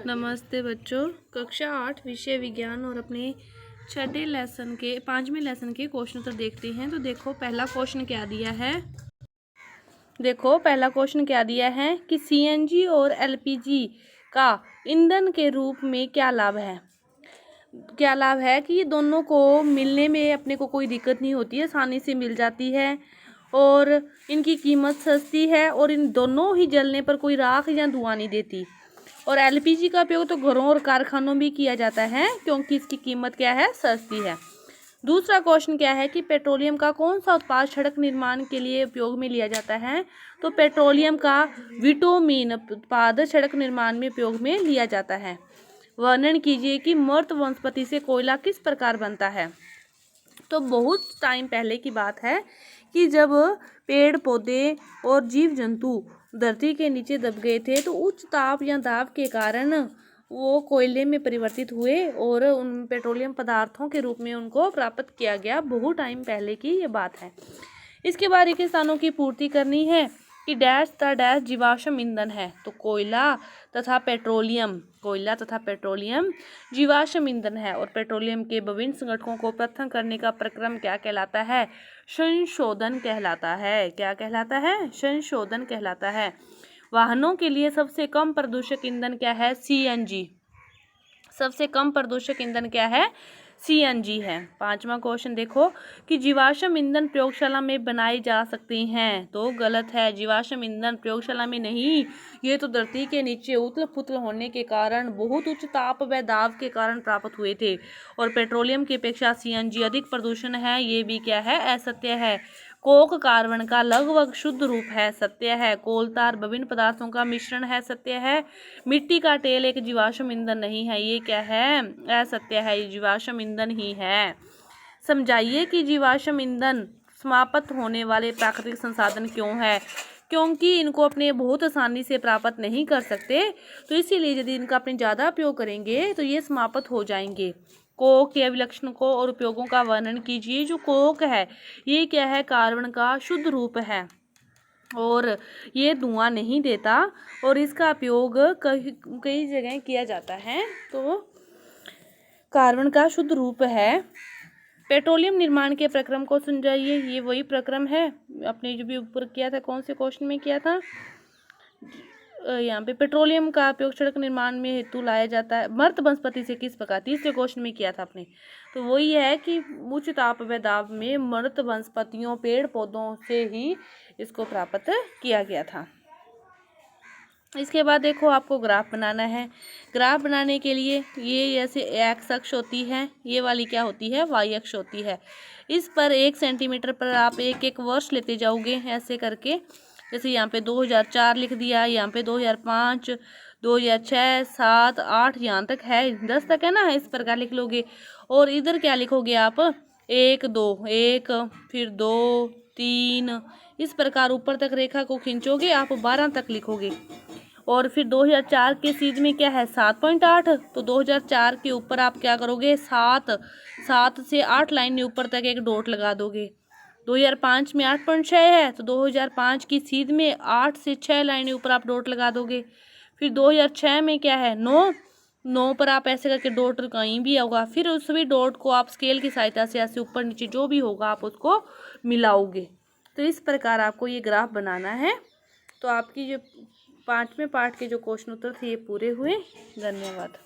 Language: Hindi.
नमस्ते बच्चों। कक्षा 8 विषय विज्ञान और अपने छठे लेसन के 5वें लेसन के क्वेश्चन उत्तर देखते हैं। तो देखो पहला क्वेश्चन क्या दिया है कि सीएनजी और एलपीजी का ईंधन के रूप में क्या लाभ है कि ये दोनों को मिलने में अपने को कोई दिक्कत नहीं होती है, आसानी से मिल जाती है और इनकी कीमत सस्ती है और इन दोनों ही जलने पर कोई राख या धुआं नहीं देती। और एलपीजी का उपयोग तो घरों और कारखानों में किया जाता है क्योंकि इसकी कीमत क्या है, सस्ती है। दूसरा क्वेश्चन क्या है कि पेट्रोलियम का कौन सा उत्पाद सड़क निर्माण के लिए उपयोग में लिया जाता है। तो पेट्रोलियम का बिटुमेन उत्पाद सड़क निर्माण में उपयोग में लिया जाता है। वर्णन कीजिए कि मृत वनस्पति से कोयला किस प्रकार बनता है। तो बहुत टाइम पहले की बात है कि जब पेड़ पौधे और जीव जंतु धरती के नीचे दब गए थे तो उच्च ताप या दाब के कारण वो कोयले में परिवर्तित हुए और उन पेट्रोलियम पदार्थों के रूप में उनको प्राप्त किया गया। बहुत टाइम पहले की ये बात है। इसके बाद रेगिस्तानों की पूर्ति करनी है कि डैश द डैश जीवाश्म ईंधन है। तो कोयला तथा पेट्रोलियम जीवाश्म ईंधन है और पेट्रोलियम के विभिन्न संगठनों को पृथक करने का प्रक्रम क्या कहलाता है, संशोधन कहलाता है। क्या कहलाता है, संशोधन कहलाता है। वाहनों के लिए सबसे कम प्रदूषक ईंधन क्या है, सीएनजी। सबसे कम प्रदूषक ईंधन क्या है, सीएनजी है। पांचवा क्वेश्चन देखो कि जीवाश्म ईंधन प्रयोगशाला में बनाई जा सकती हैं। तो गलत है, जीवाश्म ईंधन प्रयोगशाला में नहीं, ये तो धरती के नीचे उथल पुथल होने के कारण बहुत उच्च ताप व दाब के कारण प्राप्त हुए थे और पेट्रोलियम की अपेक्षा सीएनजी अधिक प्रदूषण है। ये भी क्या है, असत्य है। कोक कार्बन का लगभग शुद्ध रूप है, सत्य है। कोलतार विभिन्न पदार्थों का मिश्रण है, सत्य है। मिट्टी का तेल एक जीवाश्म ईंधन नहीं है, ये क्या है, असत्य है, ये जीवाश्म ईंधन ही है। समझाइए कि जीवाश्म ईंधन समाप्त होने वाले प्राकृतिक संसाधन क्यों है। क्योंकि इनको अपने बहुत आसानी से प्राप्त नहीं कर सकते, तो इसीलिए यदि इनका अपने ज़्यादा उपयोग करेंगे तो ये समाप्त हो जाएंगे। कोक के अभिलक्षण को और उपयोगों का वर्णन कीजिए। जो कोक है ये क्या है, कार्बन का शुद्ध रूप है और ये धुआं नहीं देता और इसका उपयोग कई जगह किया जाता है। तो कार्बन का शुद्ध रूप है। पेट्रोलियम निर्माण के प्रक्रम को समझाइए। ये वही प्रक्रम है अपने जो भी ऊपर किया था, कौन से क्वेश्चन में किया था, यहाँ पे पेट्रोलियम का उपयोग सड़क निर्माण में हेतु लाया जाता है। मृत वनस्पति से किस प्रकार, तीसरे क्वेश्चन में किया था आपने। तो वही है कि उच्च ताप व दाब में मृत वनस्पतियों पेड़ पौधों से ही इसको प्राप्त किया गया था। इसके बाद देखो आपको ग्राफ बनाना है। ग्राफ बनाने के लिए ये जैसे एक्स अक्ष होती है, ये वाली क्या होती है, वाई अक्ष होती है। इस पर 1 सेंटीमीटर पर आप एक एक वर्ष लेते जाओगे ऐसे करके। जैसे यहाँ पे 2004 लिख दिया, यहाँ पे 2005, 2006, 7, 8 यहाँ तक है, 10 तक है ना, इस प्रकार लिख लोगे। और इधर क्या लिखोगे आप, 1 2 1 फिर 2 3, इस प्रकार ऊपर तक रेखा को खींचोगे आप, 12 तक लिखोगे। और फिर 2004 के सीध में क्या है, 7.8, तो 2004 के ऊपर आप क्या करोगे, 7 से 8 लाइन ऊपर तक एक डॉट लगा दोगे। 2005 में 8.6 है तो 2005 की सीध में 8 से 6 लाइन ऊपर आप डॉट लगा दोगे। फिर 2006 में क्या है, 9 पर आप ऐसे करके डॉट कहीं भी होगा, फिर उस भी डॉट को आप स्केल की सहायता से ऐसे ऊपर नीचे जो भी होगा आप उसको मिलाओगे। तो इस प्रकार आपको ये ग्राफ बनाना है। तो आपकी जो 5वें पार्ट के जो क्वेश्चन उत्तर थे ये पूरे हुए। धन्यवाद।